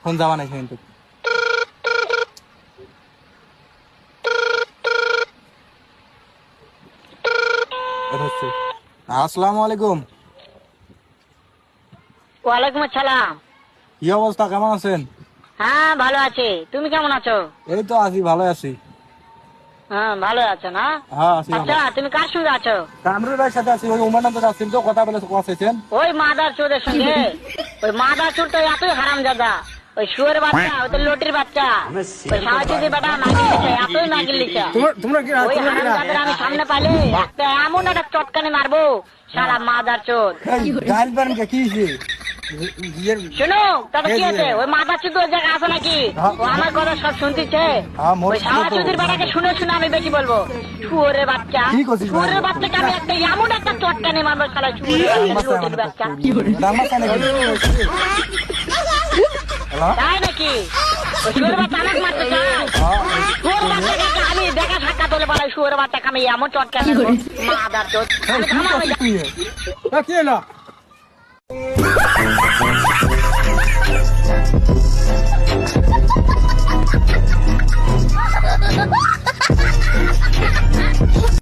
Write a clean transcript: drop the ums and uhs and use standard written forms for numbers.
Phone যাওয়া নাই কিন্তু। আসসালামু আলাইকুম। ওয়ালাইকুম আসসালাম। কি অবস্থা, কেমন আছেন? হ্যাঁ ভালো আছি, তুমি কেমন আছো? এই তো আছি, ভালো আছি। হ্যাঁ ভালো আছো না? হ্যাঁ আছি ভালো। আচ্ছা তুমি কার সঙ্গে আছো? কামরুল ভাইয়ের সাথে আছি, ওই উমানন্দ যাচ্ছেন তো, কথা বলে বসেছেন। ওই মাদার চোরের সঙ্গে? ওই মাদার চোর তো এতই হারাম দাদা, ওই শুয়োর বাচ্চা, ওই তো লটির বাচ্চা, ওই সাহায্যে বেটা নাগিল লিখা, এতই নাগিল লিখা। তোমরা কি ওই হারাম দাদার আমি সামনে পাইলে একটা এমন একটা চটকানি মারবো, সারা মাদার চোর। গাইল পারেন কি শোনো দাদা, কি আছে? ওই মাদার চোর ওই জায়গায় আছে নাকি? ও আমার কথা সব শুনতেছে। ওই সাহায্যের বেটাকে শুনে শুনে আমি বেশি বলবো, শুয়োরের বাচ্চা, শুয়োরের বাচ্চাকে আমি একটা এমন একটা চটকানি মারবো, সারা শুয়োরের বাচ্চা। তাই নাকি? ওই শুয়োরের বাচ্চা আমাকে মারতে চায়? শুয়োরের বাচ্চাকে আমি দেখা সাক্ষাৎ হলে বলে শুয়োরের বাচ্চাকে আমি এমন চটকানি মারবো, মাদার চোর। আমি থামাবো না। কি হলো?